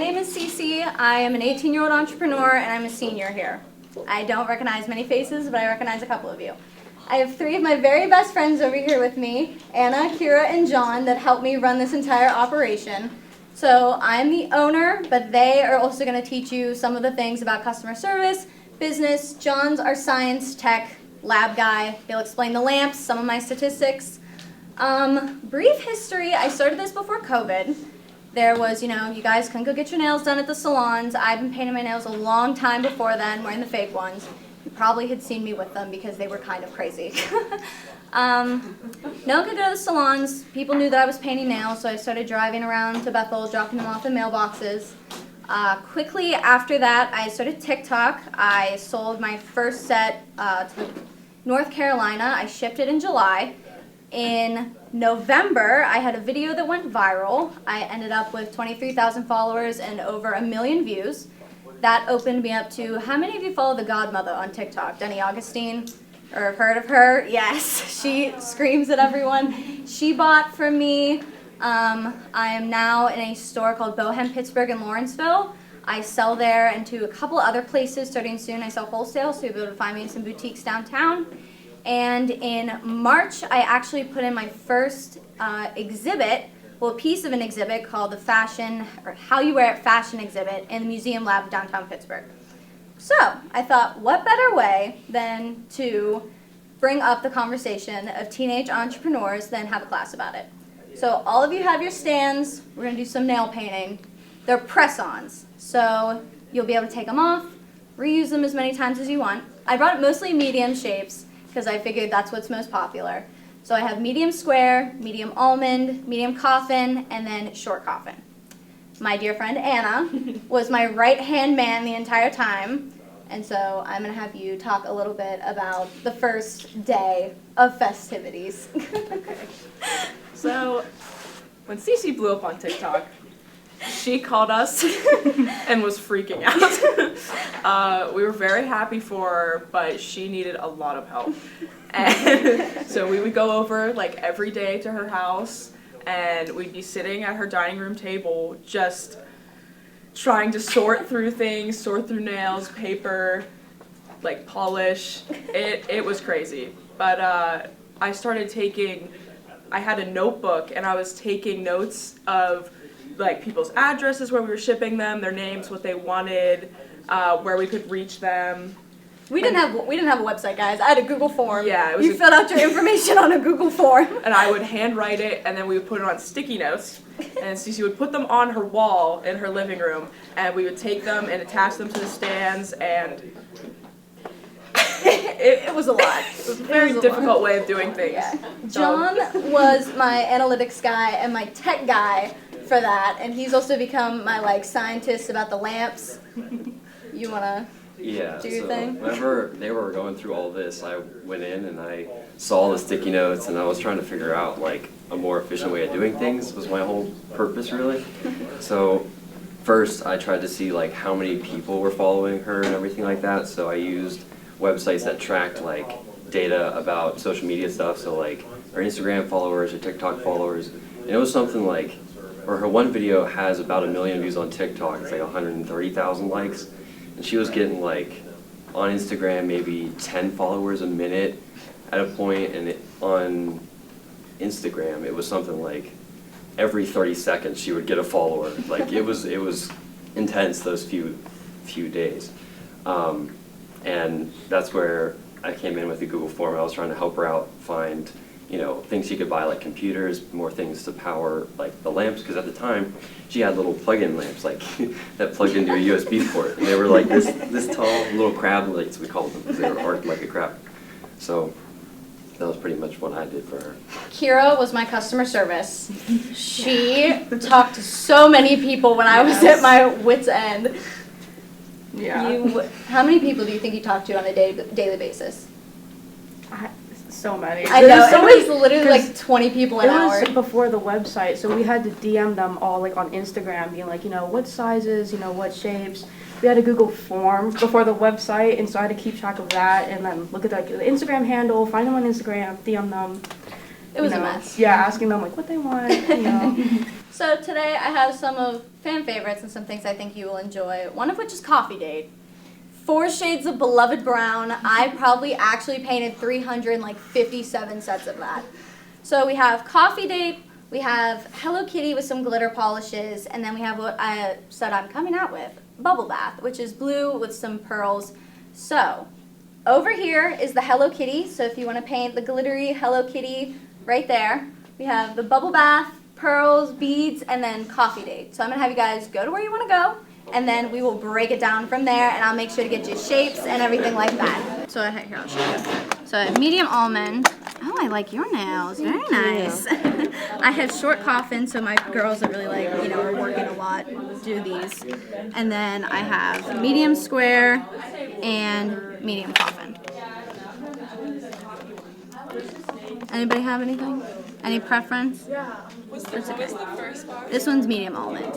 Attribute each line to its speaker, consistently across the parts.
Speaker 1: name is Cece. I am an 18-year-old entrepreneur, and I'm a senior here. I don't recognize many faces, but I recognize a couple of you. I have 3 of my very best friends over here with me, Anna, Kira, and John, that help me run this entire operation. So I'm the owner, but they are also going to teach you some of the things about customer service, business. John's our science, tech, lab guy. He'll explain the lamps, some of my statistics. Brief history, I started this before COVID. There was, you guys couldn't go get your nails done at the salons. I've been painting my nails a long time before then, wearing the fake ones. You probably had seen me with them because they were kind of crazy. No one could go to the salons. People knew that I was painting nails, so I started driving around to Bethel, dropping them off in mailboxes. Quickly after that, I started TikTok. I sold my first set to North Carolina. I shipped it in July. In November, I had a video that went viral. I ended up with 23,000 followers and over 1 million views. That opened me up to, how many of you follow the godmother on TikTok? Denny Augustine? Or have heard of her? Yes, she screams at everyone. She bought from me. I am now in a store called Bohem Pittsburgh in Lawrenceville. I sell there and to a couple other places starting soon. I sell wholesale, so you'll be able to find me in some boutiques downtown. And in March, I actually put in my first exhibit, well, a piece of an exhibit called the Fashion, or How You Wear It Fashion Exhibit in the Museum Lab downtown Pittsburgh. So I thought, what better way than to bring up the conversation of teenage entrepreneurs than have a class about it. So all of you have your stands. We're going to do some nail painting. They're press-ons, so you'll be able to take them off, reuse them as many times as you want. I brought mostly medium shapes, because I figured that's what's most popular. So I have medium square, medium almond, medium coffin, and then short coffin. My dear friend Anna was my right-hand man the entire time, and so I'm going to have you talk a little bit about the first day of festivities.
Speaker 2: Okay. So, when Cece blew up on TikTok, she called us and was freaking out. We were very happy for her, but she needed a lot of help. And so we would go over like every day to her house, and we'd be sitting at her dining room table just trying to sort through things, sort through nails, paper, like polish. It was crazy. But I had a notebook, and I was taking notes of like people's addresses, where we were shipping them, their names, what they wanted, where we could reach them.
Speaker 1: We didn't have a website, guys. I had a Google form.
Speaker 2: Yeah,
Speaker 1: you filled out your information on a Google form.
Speaker 2: And I would handwrite it, and then we would put it on sticky notes, and Cece would put them on her wall in her living room, and we would take them and attach them to the stands, and it was a lot. It was a very difficult way of doing things.
Speaker 1: Yeah. John was my analytics guy and my tech guy for that, and he's also become my scientist about the lamps. You wanna do your thing?
Speaker 3: Whenever they were going through all this, I went in and I saw the sticky notes, and I was trying to figure out a more efficient way of doing things. Was my whole purpose really. So first I tried to see how many people were following her and everything like that. So I used websites that tracked data about social media stuff. So her Instagram followers or TikTok followers, and it was something or her one video has about 1 million views on TikTok. It's 130,000 likes. And she was getting on Instagram maybe 10 followers a minute at a point, and on Instagram it was something every 30 seconds she would get a follower. It was intense those few days. And that's where I came in with the Google form. I was trying to help her out find things she could buy, computers, more things to power the lamps, because at the time she had little plug-in lamps that plugged into a USB port, and they were this tall, little crab lights, we called them, because they were arched like a crab. So that was pretty much what I did for her.
Speaker 1: Kira was my customer service. She talked to so many people when I was at my wit's end.
Speaker 2: Yeah.
Speaker 1: How many people do you think you talked to on a daily basis?
Speaker 4: So many.
Speaker 1: I know, it was literally 20 people an hour.
Speaker 4: It was before the website, so we had to DM them all on Instagram, being what sizes, what shapes. We had a Google form before the website, and so I had to keep track of that, and then look at the Instagram handle, find them on Instagram, DM them.
Speaker 1: It was a mess.
Speaker 4: Yeah, asking them what they want,
Speaker 1: So today I have some of fan favorites and some things I think you will enjoy, one of which is Coffee Date. 4 shades of beloved brown. I probably actually painted 357 sets of that. So we have Coffee Date, we have Hello Kitty with some glitter polishes, and then we have what I said I'm coming out with, Bubble Bath, which is blue with some pearls. So over here is the Hello Kitty, so if you want to paint the glittery Hello Kitty right there. We have the Bubble Bath, pearls, beads, and then Coffee Date. So I'm going to have you guys go to where you want to go, and then we will break it down from there, and I'll make sure to get you shapes and everything like that. So here, I'll show you. So I have medium almond. Oh, I like your nails. Very nice. I have short coffin, so my girls that really like, are working a lot do these. And then I have medium square and medium coffin. Anybody have anything? Any preference?
Speaker 2: Yeah. What's the first box?
Speaker 1: This one's medium almond.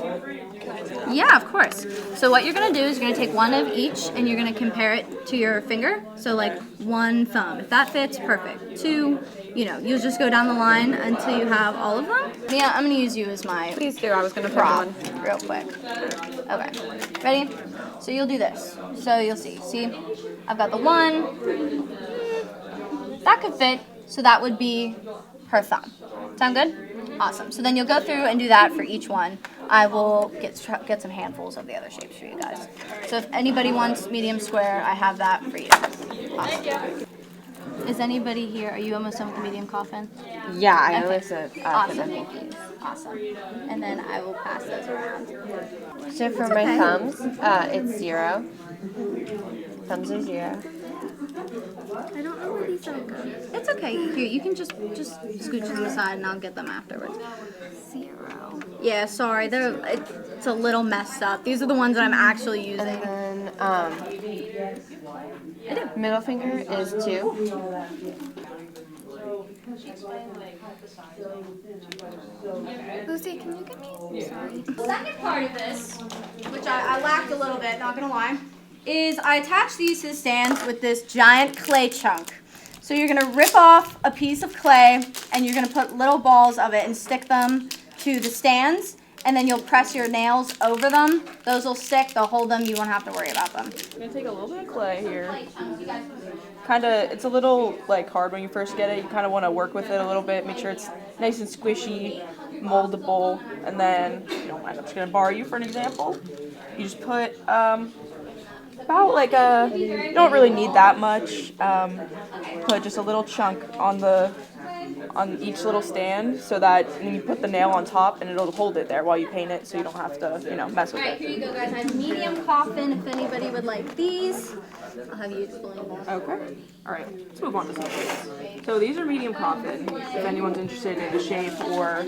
Speaker 1: Yeah, of course. So what you're going to do is you're going to take one of each and you're going to compare it to your finger. So like 1 thumb. If that fits, perfect. 2, you'll just go down the line until you have all of them. Yeah, I'm going to use you as my
Speaker 5: Please do. I was going to
Speaker 1: prop
Speaker 5: put one.
Speaker 1: real quick. Okay. Ready? So you'll do this. So you'll see. See? I've got the 1. That could fit. So that would be her thumb. Sound good? Awesome. So then you'll go through and do that for each one. I will get some handfuls of the other shapes for you guys. So if anybody wants medium square, I have that for you. Awesome. Is anybody here? Are you almost done with the medium coffin?
Speaker 5: Yeah, I
Speaker 1: Okay.
Speaker 5: listed.
Speaker 1: Awesome. Awesome. And then I will pass those around.
Speaker 5: So for
Speaker 1: okay.
Speaker 5: my thumbs, it's 0. Thumbs are 0.
Speaker 1: I don't know where these are going. It's okay. Here, you can just scooch them aside and I'll get them afterwards. 0. Yeah, sorry. It's a little messed up. These are the ones that I'm actually using.
Speaker 5: And then middle finger is 2.
Speaker 1: Lucy, can you get me? Sorry. The second part of this, which I lacked a little bit, not gonna lie, is I attach these to the stands with this giant clay chunk. So you're gonna rip off a piece of clay and you're gonna put little balls of it and stick them to the stands, and then you'll press your nails over them. Those will stick, they'll hold them, you won't have to worry about them.
Speaker 2: I'm gonna take a little bit of clay here.
Speaker 1: Clay chunks, you guys.
Speaker 2: It's a little hard when you first get it. You kind of want to work with it a little bit, make sure it's nice and squishy, moldable, and then, if you don't mind, I'm just gonna borrow you for an example. You just put about you don't really need that much. Put just a little chunk on each little stand so that when you put the nail on top and it'll hold it there while you paint it, so you don't have to mess with
Speaker 1: Alright,
Speaker 2: it.
Speaker 1: here you go guys. I have medium coffin if anybody would like these. I'll have you explain that.
Speaker 2: Okay. Alright, let's move on to some shapes. So these are medium coffin, if anyone's interested in the shape or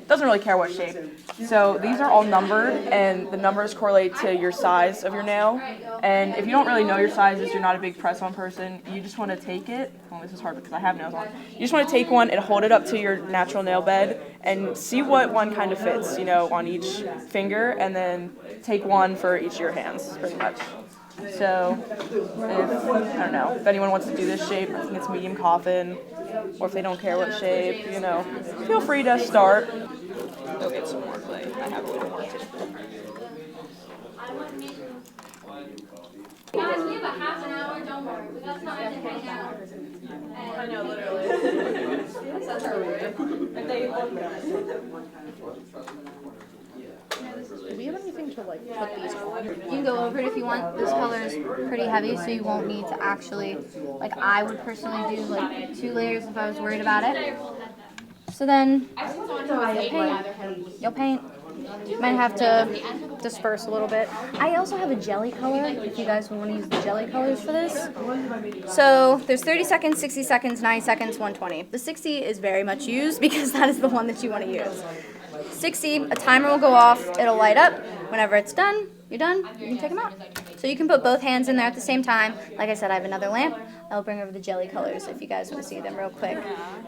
Speaker 2: doesn't really care what shape. So these are all numbered, and the numbers correlate to your size of your nail. And if you don't really know your sizes, you're not a big press-on person, you just want to take it. Oh, this is hard because I have nails on. You just want to take one and hold it up to your natural nail bed and see what one kind of fits, on each finger, and then take one for each of your hands, pretty much. So, if anyone wants to do this shape, I think it's medium coffin, or if they don't care what shape, feel free to start. Go get some more clay. I have a little more too.
Speaker 1: Guys, we have a half an hour, don't worry. We got time to hang out.
Speaker 2: I know, literally.
Speaker 4: Do we have anything to put these on?
Speaker 1: You can go over it if you want. This color is pretty heavy, so you won't need to actually, I would personally do 2 layers if I was worried about it. So then, you'll paint. You might have to disperse a little bit. I also have a jelly color, if you guys want to use the jelly colors for this. So there's 30 seconds, 60 seconds, 90 seconds, 120. The 60 is very much used because that is the one that you want to use. 60, a timer will go off, it'll light up. Whenever it's done, you're done, you can take them out. So you can put both hands in there at the same time. Like I said, I have another lamp. I'll bring over the jelly colors if you guys want to see them real quick.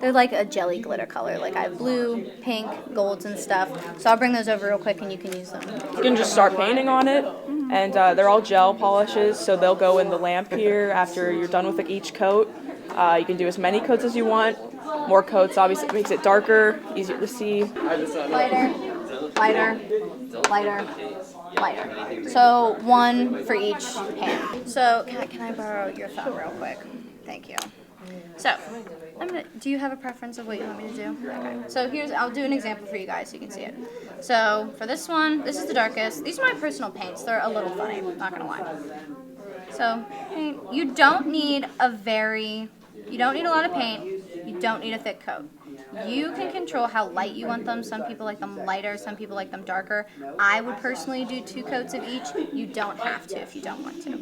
Speaker 1: They're like a jelly glitter color. I have blue, pink, golds and stuff. So I'll bring those over real quick and you can use them.
Speaker 2: You can just start painting on it, and they're all gel polishes, so they'll go in the lamp here after you're done with each coat. You can do as many coats as you want. More coats obviously makes it darker, easier to see.
Speaker 1: Lighter. lighter, lighter, lighter. So 1 for each hand. So can I borrow your thumb real quick? Thank you. So do you have a preference of what you want me to do? Okay. So I'll do an example for you guys so you can see it. So for this one, this is the darkest. These are my personal paints. They're a little funny, not gonna lie. So you don't need a lot of paint. You don't need a thick coat. You can control how light you want them. Some people like them lighter, some people like them darker. I would personally do 2 coats of each. You don't have to if you don't want to.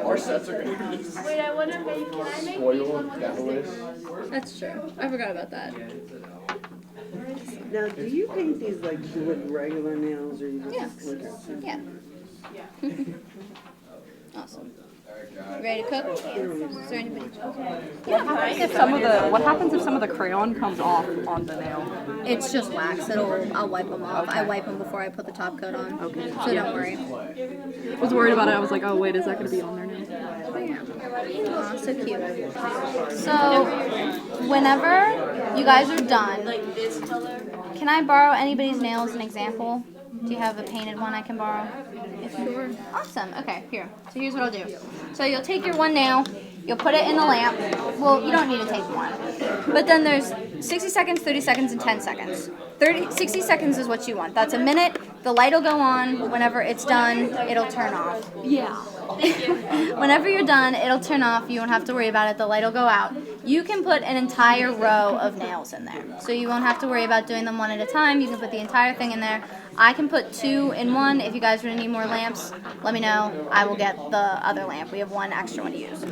Speaker 6: Our sets are going to be
Speaker 4: Wait, I want to make. Can I make
Speaker 6: spoiled, devilish.
Speaker 1: That's true. I forgot about that.
Speaker 7: Now, do you paint these like with regular nails or you just
Speaker 1: Yeah. Yeah. Awesome. Ready to cook? Is there anybody?
Speaker 2: What happens if some of the crayon comes off on the nail?
Speaker 1: It's just wax. I'll wipe them off. I wipe them before I put the top coat on. Okay. So don't worry.
Speaker 2: I was worried about it. I was like, oh wait, is that going to be on there now?
Speaker 1: Aw, so cute. So whenever you guys are done, can I borrow anybody's nails as an example? Do you have a painted one I can borrow? Sure. Awesome. Okay, here. So here's what I'll do. So you'll take your one nail, you'll put it in the lamp. Well, you don't need to take one. But then there's 60 seconds, 30 seconds, and 10 seconds. 60 seconds is what you want. That's a minute. The light will go on. Whenever it's done, it'll turn off.
Speaker 2: Yeah.
Speaker 1: Whenever you're done, it'll turn off. You won't have to worry about it. The light will go out. You can put an entire row of nails in there. So you won't have to worry about doing them one at a time. You can put the entire thing in there. I can put 2 in one. If you guys really need more lamps, let me know. I will get the other lamp. We have 1 extra one to use.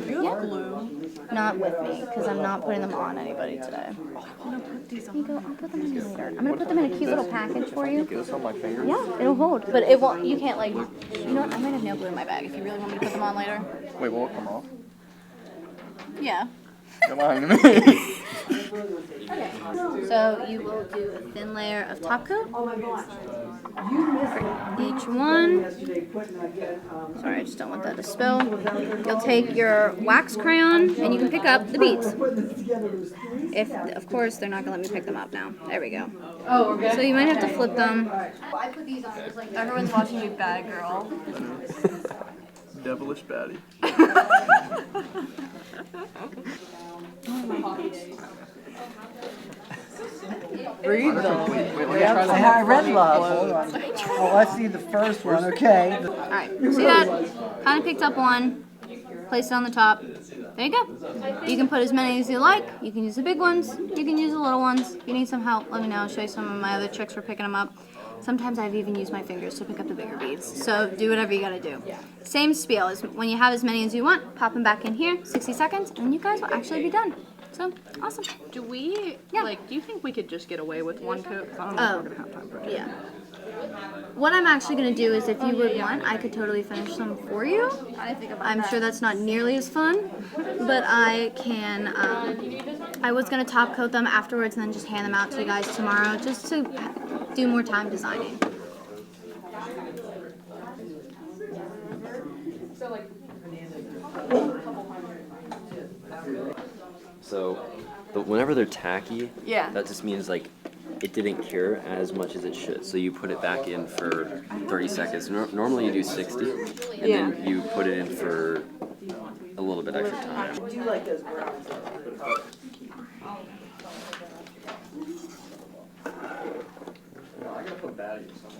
Speaker 1: Not with me, because I'm not putting them on anybody today. Here you go. I'll put them in later. I'm going to put them in a cute little package for you.
Speaker 6: Get this on my finger.
Speaker 1: Yeah, it'll hold. But it won't. You can't, like, you know what? I might have nail glue in my bag if you really want me to put them on later.
Speaker 6: Wait, will it come off?
Speaker 1: Yeah.
Speaker 6: Come on to me.
Speaker 1: So you will do a thin layer of top coat for each one. Sorry, I just don't want that to spill. You'll take your wax crayon and you can pick up the beads. Of course, they're not gonna let me pick them up now. There we go.
Speaker 2: Oh, okay.
Speaker 1: So you might have to flip them.
Speaker 2: I put these on because like everyone's watching me, bad girl.
Speaker 6: Devilish baddie.
Speaker 7: Read them.
Speaker 6: Wait, let me try that.
Speaker 7: I read love. Hold on. Oh, I see the first one. Okay.
Speaker 1: Alright, see that? Kind of picked up one. Place it on the top. There you go. You can put as many as you like. You can use the big ones. You can use the little ones. If you need some help, let me know. I'll show you some of my other tricks for picking them up. Sometimes I've even used my fingers to pick up the bigger beads. So do whatever you gotta do. Same spiel. Is when you have as many as you want, pop them back in here, 60 seconds, and you guys will actually be done. So, awesome.
Speaker 2: Do we,
Speaker 1: Yeah.
Speaker 2: do you think we could just get away with 1 coat? 'Cause I don't know if we're going to have time for it.
Speaker 1: Yeah. What I'm actually going to do is if you would want, I could totally finish them for you. I'm sure that's not nearly as fun, but I can, I was going to top coat them afterwards and then just hand them out to you guys tomorrow just to do more time designing.
Speaker 3: So, whenever they're tacky,
Speaker 2: Yeah.
Speaker 3: that just means like it didn't cure as much as it should. So you put it back in for 30 seconds. Normally you do 60, and then you put it in for a little bit extra time.
Speaker 7: Do you like those browns?
Speaker 6: I gotta put baddie somewhere.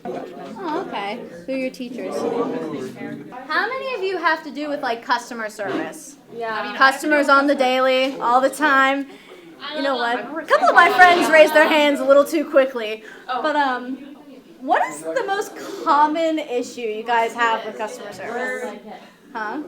Speaker 1: Oh, okay. Who are your teachers? How many of you have to do with like customer service? Yeah. Customers on the daily, all the time. You know what? A couple of my friends raised their hands a little too quickly. But what is the most common issue you guys have with customer service? Huh?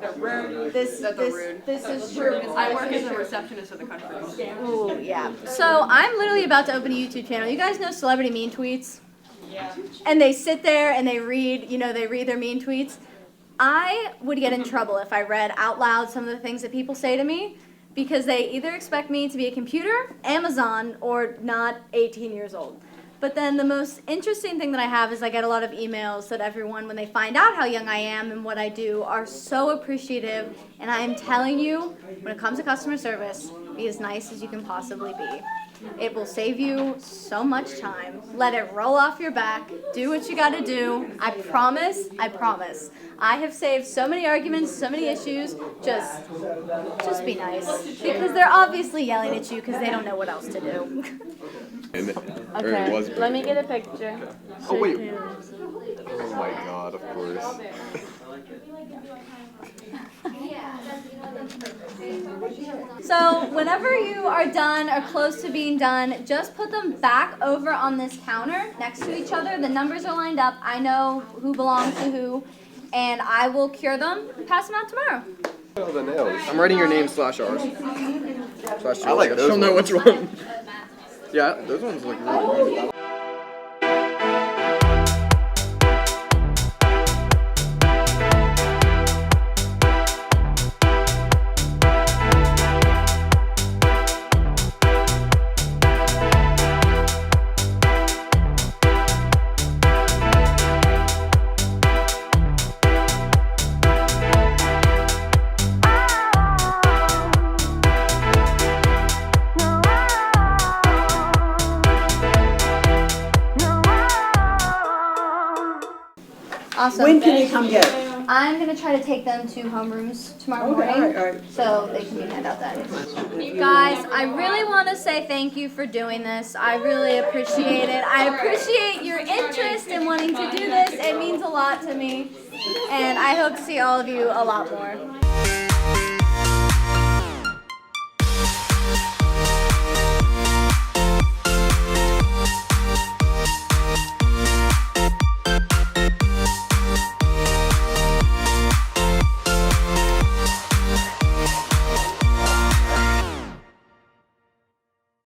Speaker 1: This is true.
Speaker 2: I work as a receptionist at the country.
Speaker 1: Ooh, yeah. So I'm literally about to open a YouTube channel. You guys know Celebrity Mean Tweets? Yeah. And they sit there and they read, they read their mean tweets. I would get in trouble if I read out loud some of the things that people say to me because they either expect me to be a computer, Amazon, or not 18 years old. But then the most interesting thing that I have is I get a lot of emails that everyone, when they find out how young I am and what I do, are so appreciative. And I am telling you, when it comes to customer service, be as nice as you can possibly be. It will save you so much time. Let it roll off your back. Do what you gotta do. I promise, I promise. I have saved so many arguments, so many issues. Just be nice. Because they're obviously yelling at you because they don't know what else to do.
Speaker 4: Okay, let me get a picture.
Speaker 6: Oh, wait. Oh my god, of course.
Speaker 1: So whenever you are done or close to being done, just put them back over on this counter next to each other. The numbers are lined up. I know who belongs to who, and I will cure them and pass them out tomorrow.
Speaker 6: Oh, the nails.
Speaker 8: I'm writing your name /ours.
Speaker 6: I like those
Speaker 8: She'll know
Speaker 6: ones.
Speaker 8: what's wrong. Yeah, those ones look really good.
Speaker 1: Awesome.
Speaker 9: When can you come get it?
Speaker 1: I'm gonna try to take them to homerooms tomorrow
Speaker 9: Okay,
Speaker 1: morning,
Speaker 9: all right.
Speaker 1: so they can be handed out then. Guys, I really want to say thank you for doing this. I really appreciate it. I appreciate your interest in wanting to do this. It means a lot to me, and I hope to see all of you a lot more.